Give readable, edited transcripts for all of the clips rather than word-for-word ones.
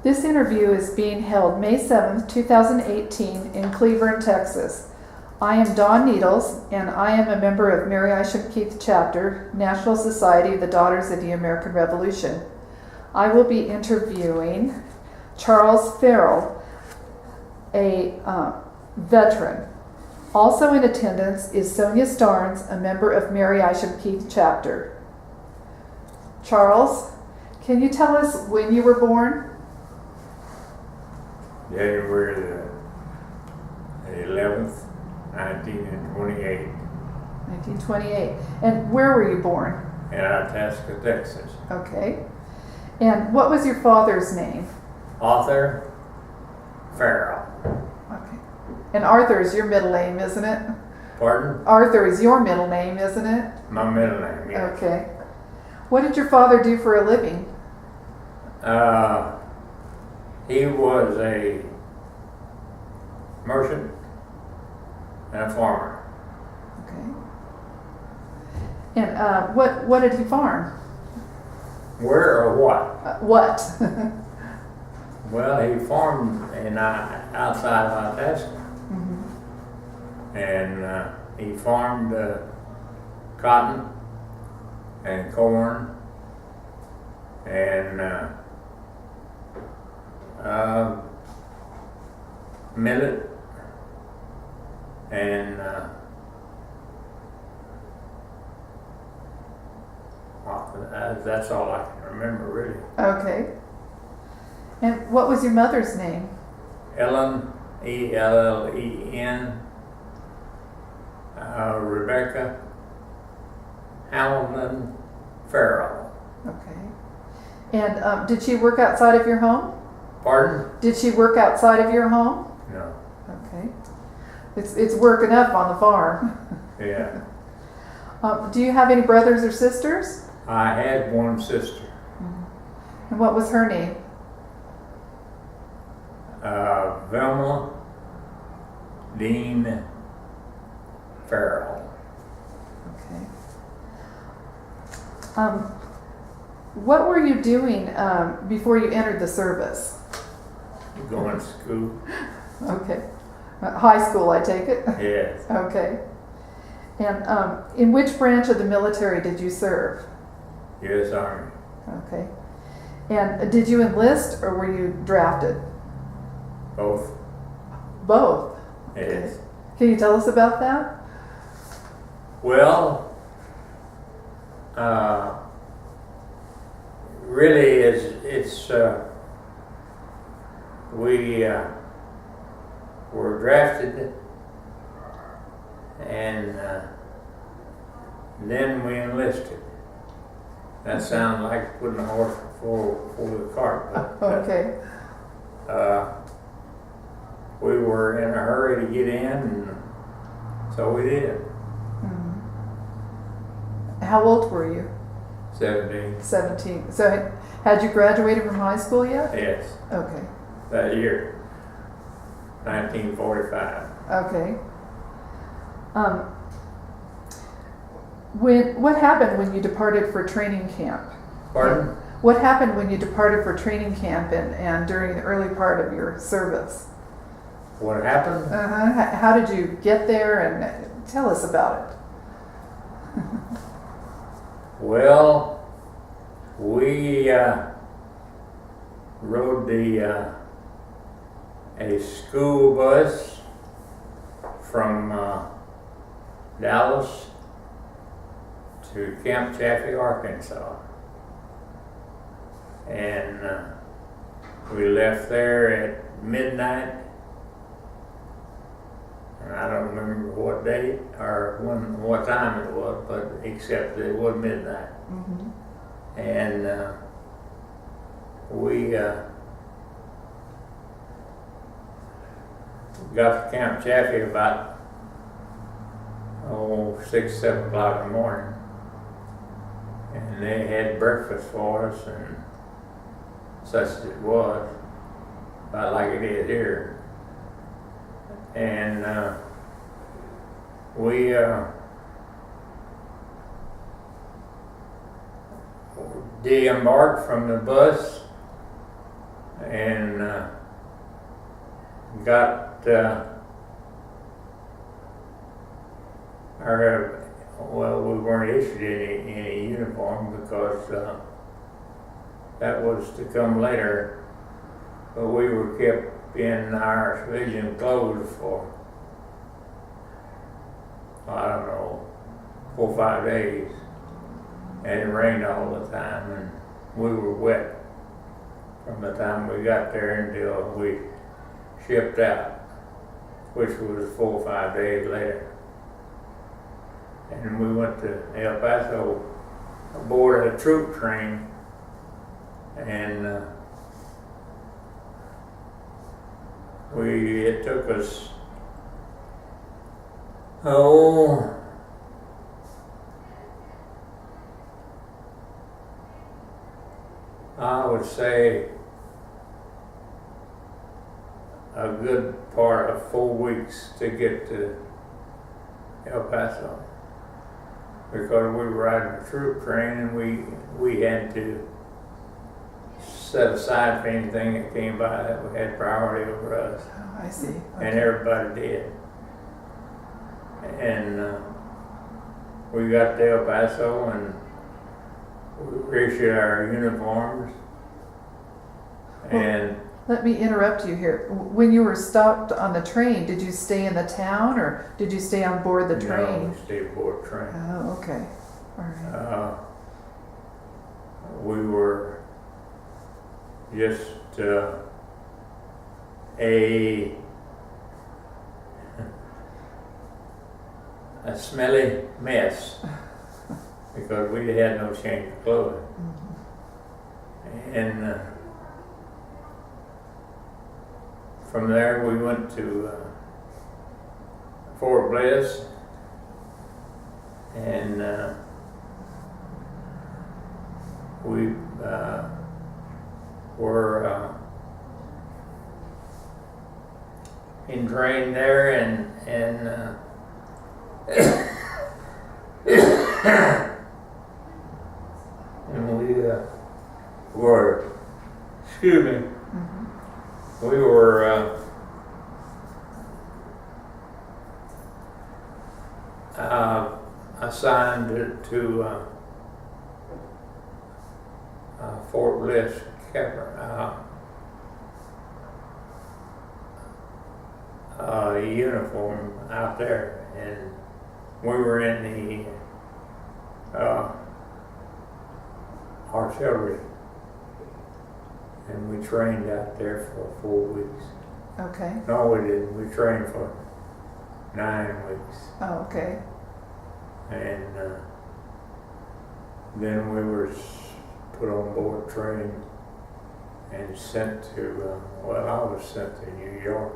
This interview is being held May 7th, 2018 in Cleveland, Texas. I am Dawn Needles, and I am a member of Mary Isham Keith Chapter, National Society of the Daughters of the American Revolution. I will be interviewing Charles Ferrell, a veteran. Also in attendance is Sonia Starnes, a member of Mary Isham Keith Chapter. Charles, can you tell us when you were born? January the 11th, 1928. 1928. And where were you born? In Itasca, Texas. Okay. And what was your father's name? Arthur Ferrell. Okay. And Arthur is your middle name, isn't it? Pardon? Arthur is your middle name, isn't it? My middle name, yes. Okay. What did your father do for a living? He was a merchant and a farmer. Okay. And what did he farm? Where or what? What? Well, he farmed outside of Itasca. Mm-hmm. And he farmed cotton and corn and millet and that's all I can remember really. Okay. And what was your mother's name? Ellen, Ellen, Rebecca Hamilton Ferrell. Okay. And did she work outside of your home? Pardon? Did she work outside of your home? No. Okay. It's work enough on the farm. Yeah. Do you have any brothers or sisters? I had one sister. And what was her name? Velma Dean Ferrell. Okay. What were you doing before you entered the service? Going to school. Okay. High school, I take it? Yes. Okay. And in which branch of the military did you serve? U.S. Army. Okay. And did you enlist or were you drafted? Both. Both? Yes. Okay. Can you tell us about that? Well, really, we were drafted, and then we enlisted. That sounds like putting a horse before the cart, but Okay. we were in a hurry to get in, and so we did. Mhm. How old were you? 17. 17. So had you graduated from high school yet? Yes, Okay. that year, 1945. Okay. What happened when you departed for training camp? Pardon? What happened when you departed for training camp and during the early part of your service? What happened? How did you get there, and tell us about it? Well, we rode a school bus from Dallas to Camp Chaffee, Arkansas. And we left there at midnight. And I don't remember what date or what time it was, but except that it was midnight. Mm-hmm. And we got to Camp Chaffee about 6, 7 o'clock in the morning. And they had breakfast for us, and such as it was, about like it is here. And we de-embarked from the bus and got we weren't issued any uniform because that was to come later, but we were kept in our civilian clothes for, I don't know, 4 or 5 days, and it rained all the time, and we were wet from the time we got there until we shipped out, which was 4 or 5 days later. And we went to El Paso aboard a troop train, and it took us, I would say a good part of 4 weeks to get to El Paso, because we were riding a troop train, and we had to set aside for anything that came by that had priority over us. Oh, I see. Okay. And everybody did. And we got to El Paso, and we issued our uniforms. And let me interrupt you here. When you were stopped on the train, did you stay in the town or did you stay on board the train? No, we stayed aboard the train. Oh, okay. All right. We were just a smelly mess because we had no change of clothing. Mm-hmm. And from there we went to Fort Bliss, and we were in train there, and and we were, excuse me, Mm-hmm. we were assigned to Fort Bliss uniform out there, and we were in the artillery, and we trained out there for 4 weeks. Okay. No, we didn't. We trained for 9 weeks, Oh, okay. and then we were put on board a train and sent to, I was sent to New York.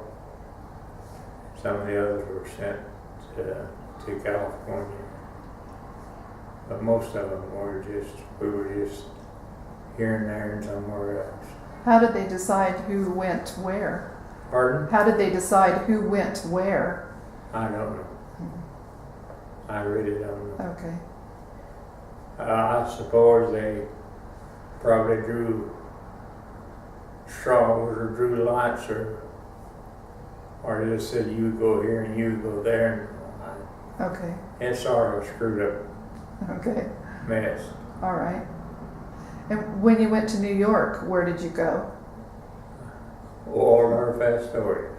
Some of the others were sent to California. But most of them we were just here and there and somewhere else. How did they decide who went where? Pardon? How did they decide who went where? I don't know. I really don't know. Okay. I suppose they probably drew straws or drew lots, or just said you go here and you go there. Okay. It's sort of a screwed up Okay. mess. All right. And when you went to New York, where did you go? Waldorf Astoria.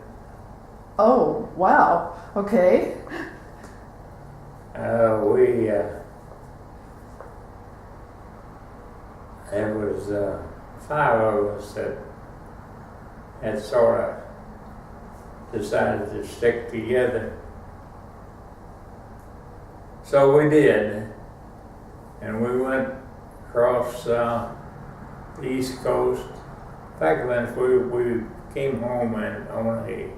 Oh, wow. Okay. There was 5 of us that had sort of decided to stick together. So we did, and we went across the East Coast. In fact, once we came home and on a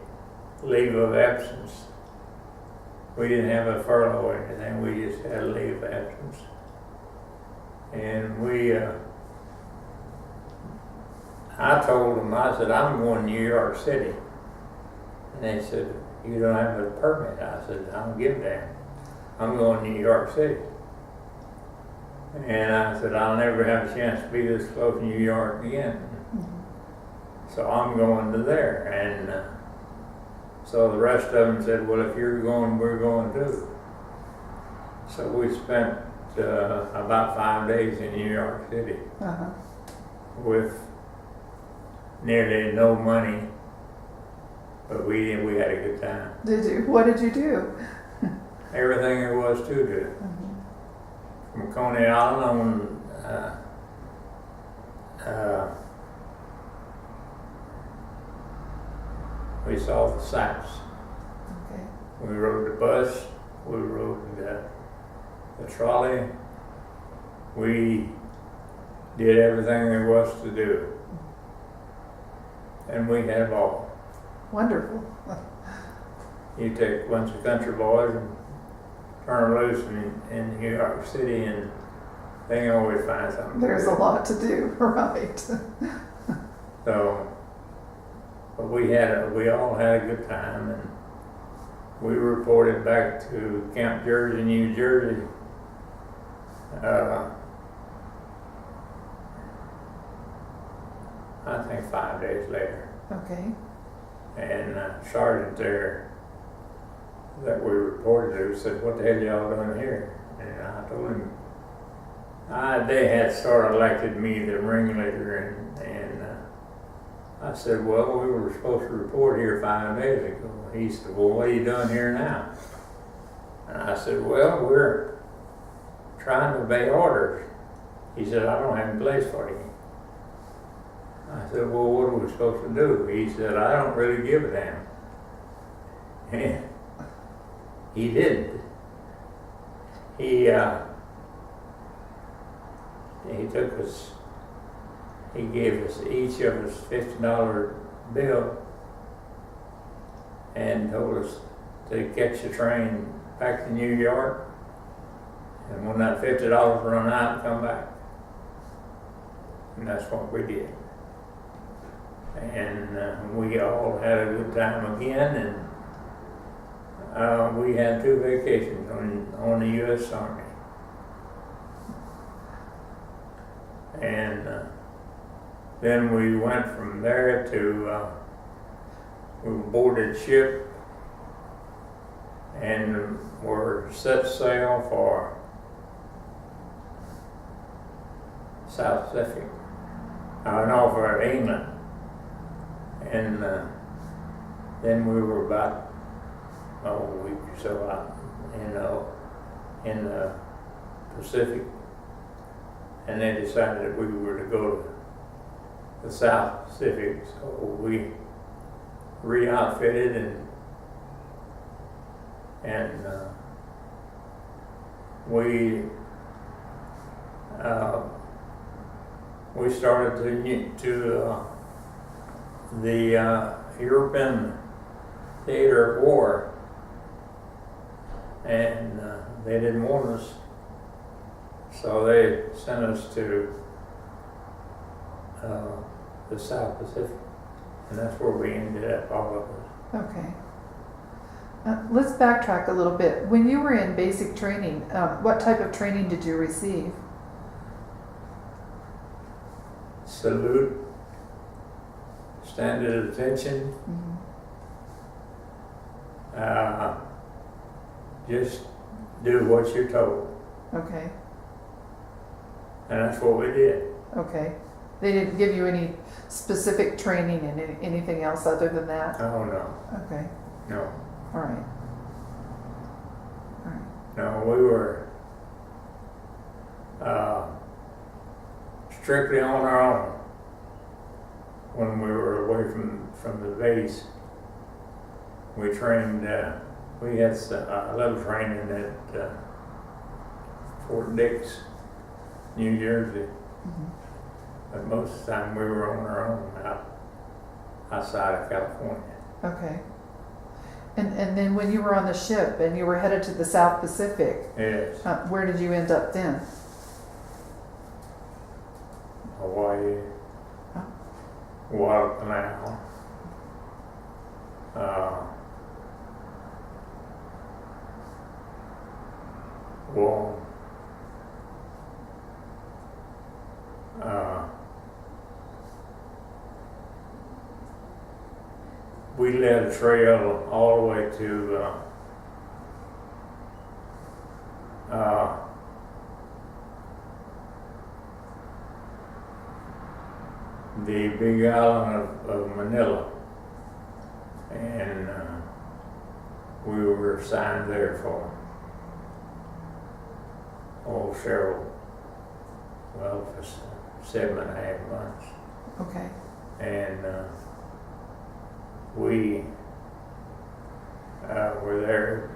leave of absence. We didn't have a furlough or anything, we just had a leave of absence. And I told them, I said, I'm going to New York City. And they said, you don't have a permit. I said, I don't give a damn. I'm going to New York City. And I said, I'll never have a chance to be this close to New York again. So I'm going to there, and so the rest of them said, well, if you're going, we're going too. So we spent about 5 days in New York City Uh-huh. with nearly no money, but we had a good time. Did you? What did you do? Everything there was to do. From Coney Island on, we saw the sights. Okay. We rode the bus, we rode the trolley, we did everything there was to do. And we had a ball. Wonderful. You take a bunch of country boys and turn them loose in New York City, and they can always find something. There's a lot to do, right? So, but we all had a good time, and we reported back to Camp Jersey, New Jersey. I think 5 days later. Okay. And Sergeant there that we reported to said, what the hell y'all doing here? And I told him, they had sort of elected me the ringleader, and I said, well, we were supposed to report here 5 days ago. He said, well, what are you doing here now? And I said, well, we're trying to obey orders. He said, I don't have a place for you. I said, well, what are we supposed to do? He said, I don't really give a damn. And he didn't. He took us, he gave us each of us $50 bill and told us to catch the train back to New York, and when that $50 run out, come back. And that's what we did. And we all had a good time again, and we had 2 vacations on the U.S. Army. And then we went from there to, we boarded ship and were set sail for South Pacific, no, for England. And then we were about a week or so out, in the Pacific, and they decided that we were to go to the South Pacific, so we re-outfitted and we started to the European theater of war, and they didn't want us, so they sent us to the South Pacific, and that's where we ended up, all of us. Okay. Let's backtrack a little bit. When you were in basic training, what type of training did you receive? Salute, stand at attention, just do what you're told. Okay. And that's what we did. Okay. They didn't give you any specific training in anything else other than that? Oh, no. Okay. No. All right. All right. No, we were strictly on our own when we were away from the base. We trained, we had a little training at Fort Dix, New Jersey. But most of the time we were on our own outside of California. Okay. And then when you were on the ship and you were headed to the South Pacific, Yes. Where did you end up then? Hawaii, Oh. Guadalcanal, Guam, we led a trail all the way to the big island of Manila, and we were assigned there for several, well, for 7.5 months. Okay. And we were there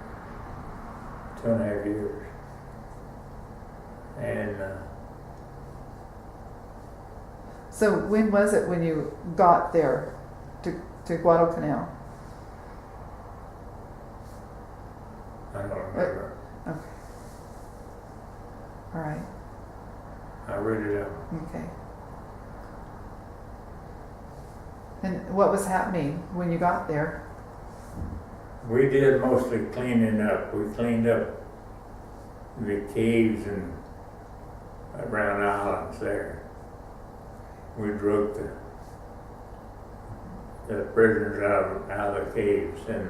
2.5 years. And So when was it when you got there to Guadalcanal? I don't remember. Okay. All right. I read it up. Okay. And what was happening when you got there? We did mostly cleaning up. We cleaned up the caves and around islands there. We drug the prisoners out of the caves and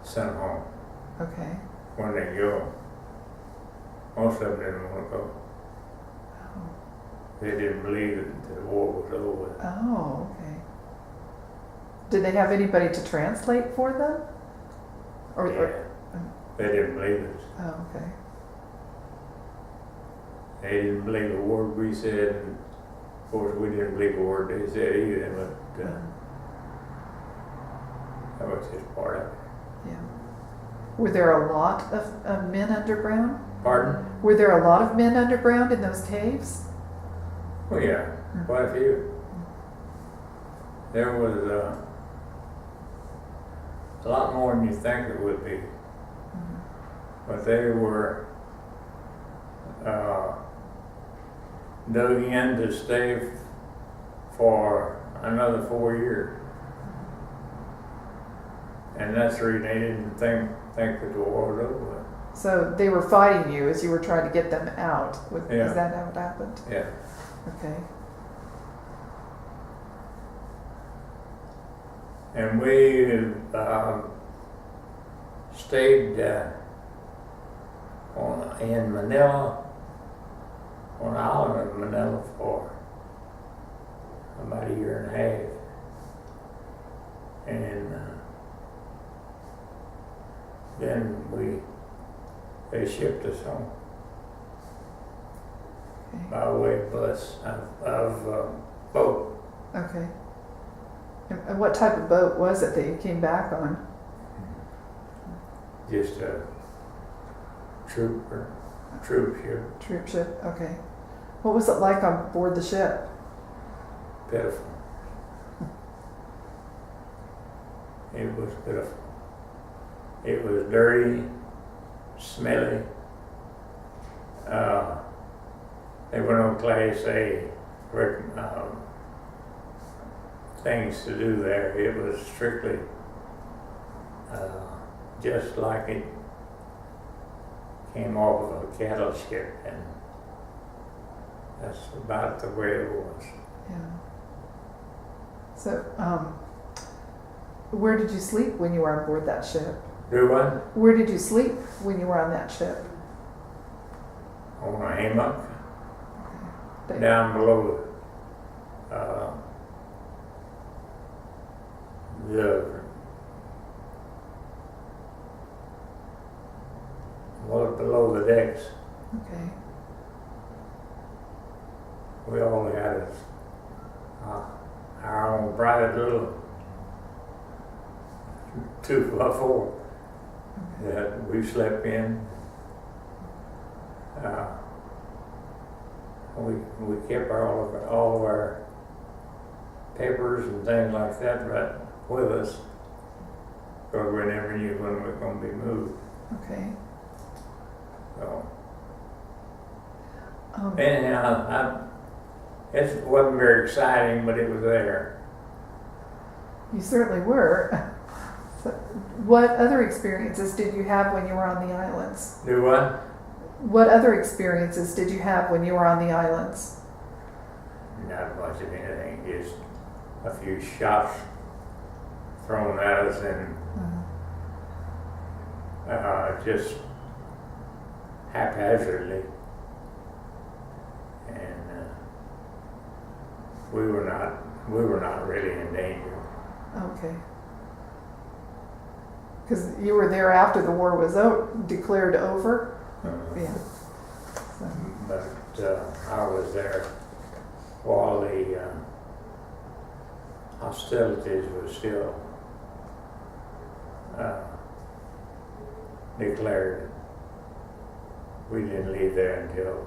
sent them home. Okay. When they go, most of them didn't want to go. Oh. They didn't believe that the war was over. Oh, okay. Did they have anybody to translate for them? Yeah. They didn't believe us. Oh, okay. They didn't believe a word we said, and of course we didn't believe a word they said either, but that was just part of it. Yeah. Were there a lot of men underground? Pardon? Were there a lot of men underground in those caves? Well, yeah, quite a few. There was a lot more than you think it would be. But they were dug in to stay for another 4 years. And that's the reason they didn't think that the war was over. So they were fighting you as you were trying to get them out. Yeah. Is that how it happened? Yeah. Okay. And we stayed in Manila, on the island of Manila for about 1.5 years. And then they shipped us home by way of bus, of boat. Okay. And what type of boat was it that you came back on? Just a troop ship. Troop ship, okay. What was it like on board the ship? Pitiful. It was pitiful. It was dirty, smelly. There were no Class A things to do there. It was strictly just like it came off of a cattle ship, and that's about the way it was. Yeah. So, where did you sleep when you were on board that ship? Do what? Where did you sleep when you were on that ship? On a hammock Okay. down below below the decks. Okay. We all had our own private little 2x4 that we slept in. We kept all of our papers and things like that right with us, because we never knew when we were going to be moved. Okay. So anyhow, it wasn't very exciting, but it was there. You certainly were. So what other experiences did you have when you were on the islands? Do what? What other experiences did you have when you were on the islands? Not much of anything. Just a few shots thrown at us, and just haphazardly, and we were not really in danger. Okay. Because you were there after the war was declared over? Yeah. So. But I was there while the hostilities were still declared. We didn't leave there until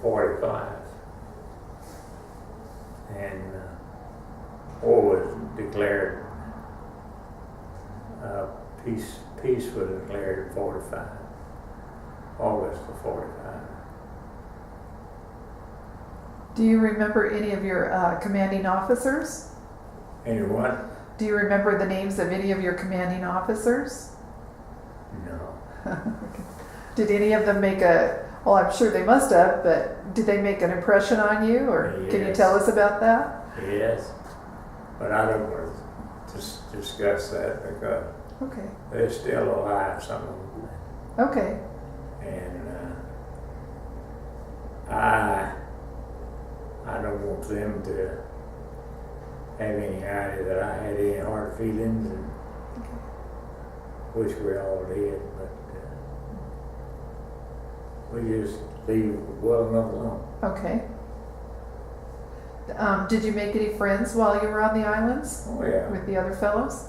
45. And war was declared, peace was declared in 45, August of 45. Do you remember any of your commanding officers? Any what? Do you remember the names of any of your commanding officers? No. Okay. Did any of them make well, I'm sure they must have, but did they make an impression on you, or can you Yes. tell us about that? Yes, but I don't want to discuss that because Okay. they're still alive, some of them. Okay. And I don't want them to have any idea that I had any hard feelings, and which we all did, but we just leave well enough alone. Okay. Did you make any friends while you were on the islands Oh yeah, with the other fellows?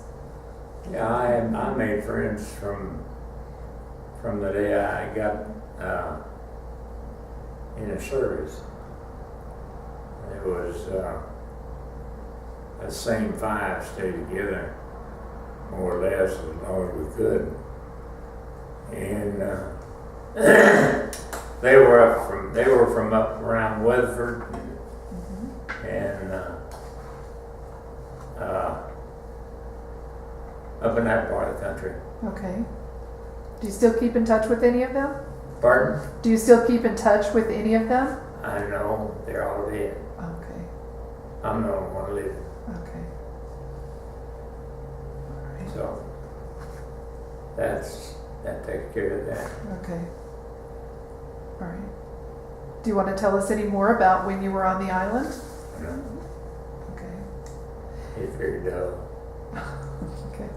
yeah. I made friends from the day I got in the service. It was the same five stayed together, more or less, as long as we could. And they were from up around Weatherford, and up in that part of the country. Okay. Do you still keep in touch with any of them? Pardon? Do you still keep in touch with any of them? I know they're all dead. Okay. I'm the only one living. Okay. All right. So that takes care of that. Okay. All right. Do you want to tell us any more about when you were on the island? Okay. It's very dull. Okay.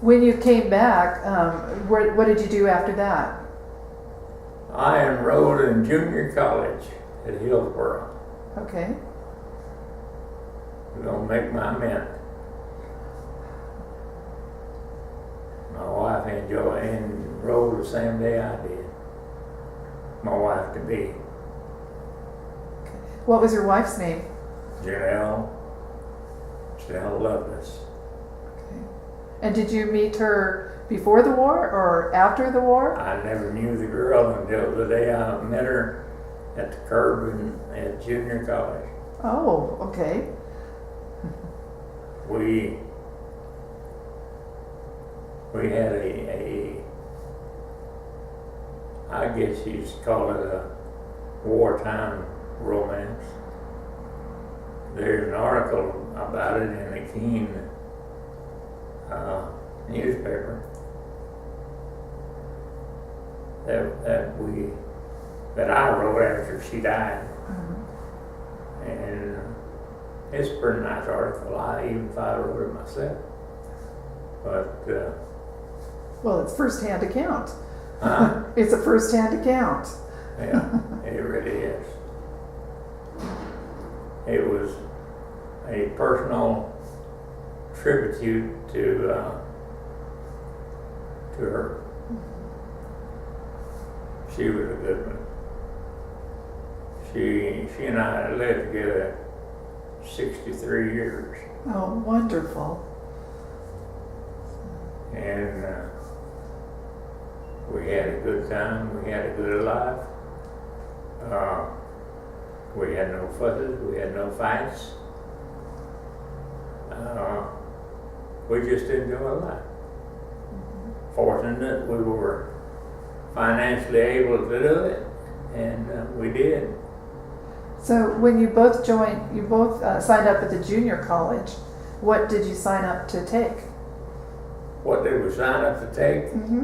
When you came back, what did you do after that? I enrolled in junior college at Hillsborough. Okay. We're gonna make my mint. My wife enrolled the same day I did. My wife to be, What was your wife's name? Janelle Lovelace. Okay. And did you meet her before the war or after the war? I never knew the girl until the day I met her at the curb at junior college. Oh, okay. We had I guess you'd call it a wartime romance. There's an article about it in the Keene newspaper that I wrote after she died. And it's a pretty nice article. Even if I wrote it myself. But Well, it's first-hand account. huh? It's a first-hand account. Yeah, it really is. It was a personal tribute to her. She was a good one. She and I lived together 63 years, Oh, wonderful. and we had a good time. We had a good life. We had no fusses. We had no fights. We just enjoyed life. Fortunate we were financially able to do it, and we did. So when you both signed up at the junior college, what did you sign up to take? What did we sign up to take? Mm-hmm.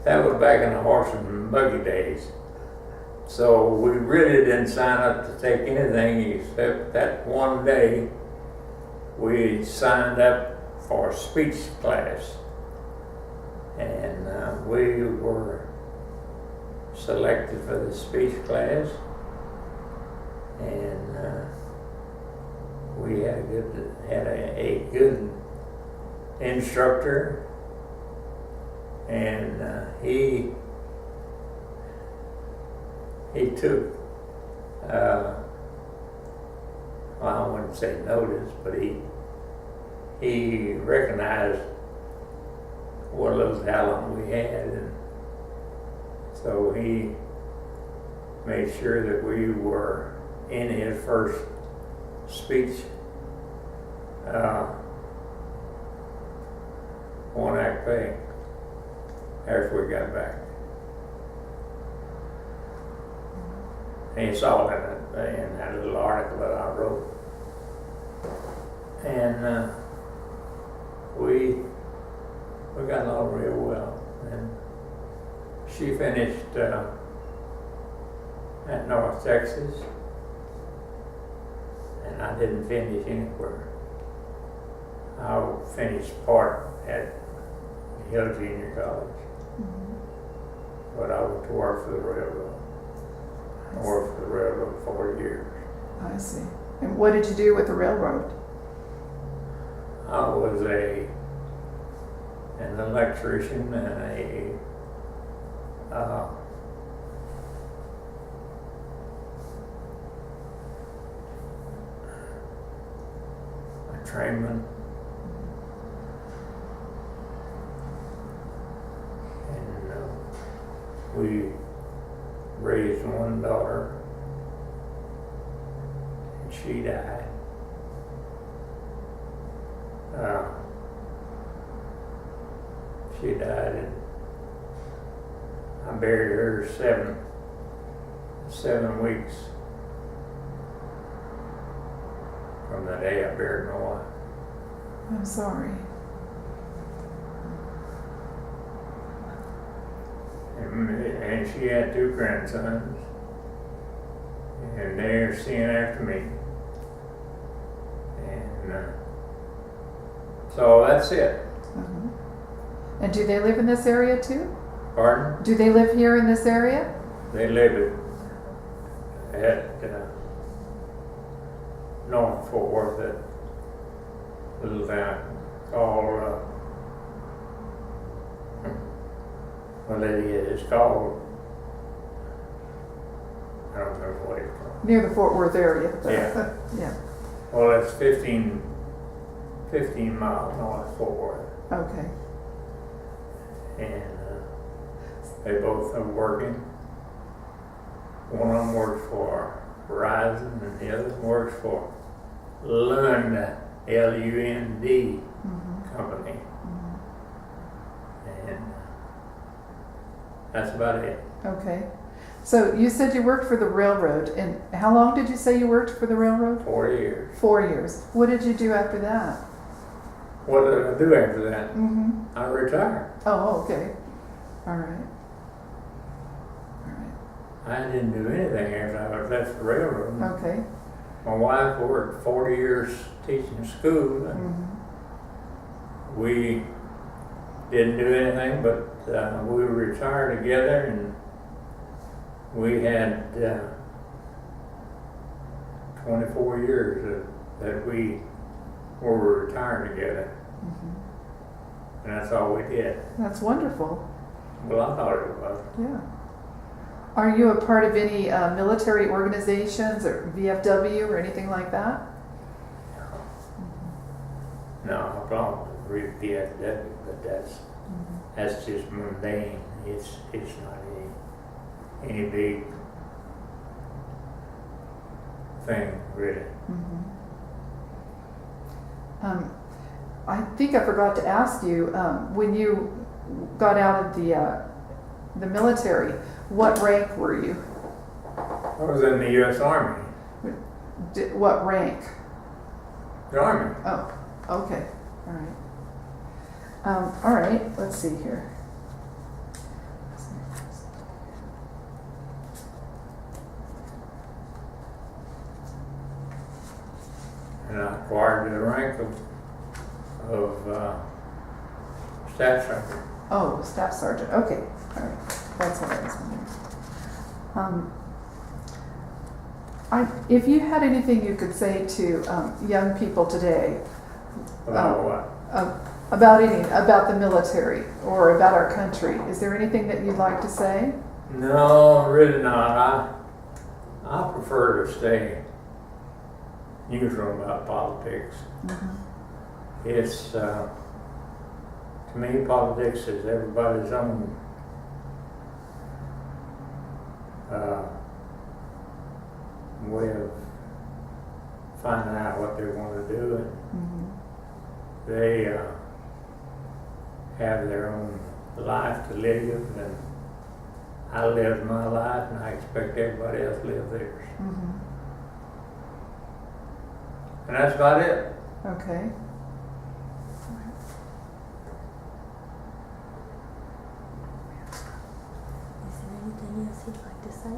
That was back in the horse and buggy days. So we really didn't sign up to take anything except that one day we signed up for a speech class. And we were selected for the speech class. And we had a good instructor. And he took, well, I wouldn't say notice, but he recognized what little talent we had, and so he made sure that we were in his first speech one act play after we got back. And he saw it in that little article that I wrote. And we got along real well. And she finished at North Texas, and I didn't finish anywhere. I finished part at Hill Junior College, but I went to work for the railroad. I worked for the railroad 4 years. I see. And what did you do with the railroad? I was an electrician and a trainman. And we raised one daughter, and she died. She died, and I buried her 7 weeks from the day I buried my wife. I'm sorry. And she had 2 grandsons, and they're seeing after me. And so that's it. Uh-huh. And do they live in this area too? Pardon? Do they live here in this area? They live at North Fort Worth, that little town called, well, it's called, I don't remember what it's called. Near the Fort Worth area. Yeah. Yeah. Well, it's 15 miles north of Fort Worth. Okay. And they both are working. One of them works for Verizon, and the other works for Lund, L-U-N-D company. And that's about it. Okay. So you said you worked for the railroad, and how long did you say you worked for the railroad? 4 years. 4 years. What did you do after that? What did I do after that? Mm-hmm. I retired. Oh, okay. All right. I didn't do anything after I left the railroad. Okay. My wife worked 40 years teaching school, and we didn't do anything, but we retired together, and we had 24 years that we were retired together. And that's all we did. That's wonderful. Well, I thought it was. Yeah. Are you a part of any military organizations or VFW or anything like that? No, I belong to VFW, but that's just mundane. It's not any big thing, really. I think I forgot to ask you, when you got out of the the military. What rank were you? I was in the U.S. Army. What rank? The Army. Oh, okay, all right. All right, let's see here. And I acquired the rank of staff sergeant. Oh, staff sergeant, okay, all right, that's what I was wondering. If you had anything you could say to young people today About what? about the military or about our country, is there anything that you'd like to say? No, really not. I prefer to stay neutral about politics. Mm-hmm. It's to me, politics is everybody's own way of finding out what they want to do, and Mm-hmm. they have their own life to live, and I live my life, and I expect everybody else to live theirs. Mm-hmm. And that's about it. Okay. Is there anything else you'd like to say?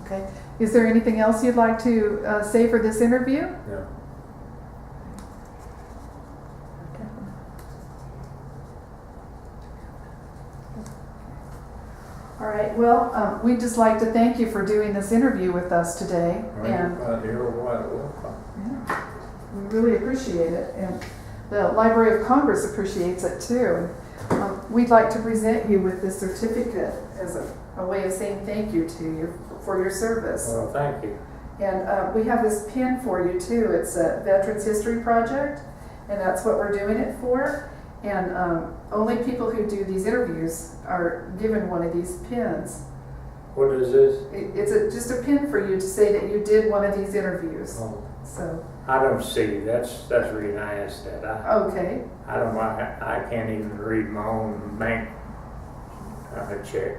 Okay. Is there anything else you'd like to say for this interview? Yeah. Okay. All right. Well, we'd just like to thank you for doing this interview with us today, and You're welcome. yeah, we really appreciate it, and the Library of Congress appreciates it too. We'd like to present you with this certificate as a way of saying thank you to you for your service. Well, thank you. And we have this pin for you too. It's a Veterans History Project, and that's what we're doing it for. And only people who do these interviews are given one of these pins. What is this? It's just a pin for you to say that you did one of these interviews. Oh, So, I don't see. That's the reason I asked that. okay. I can't even read my own bank check.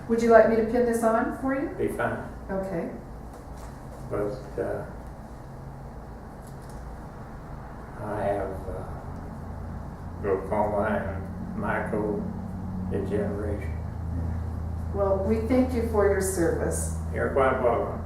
Would you like me to pin this on for you? Be fine. Okay. But I have glaucoma and microdegeneration. Well, we thank you for your service. You're quite welcome.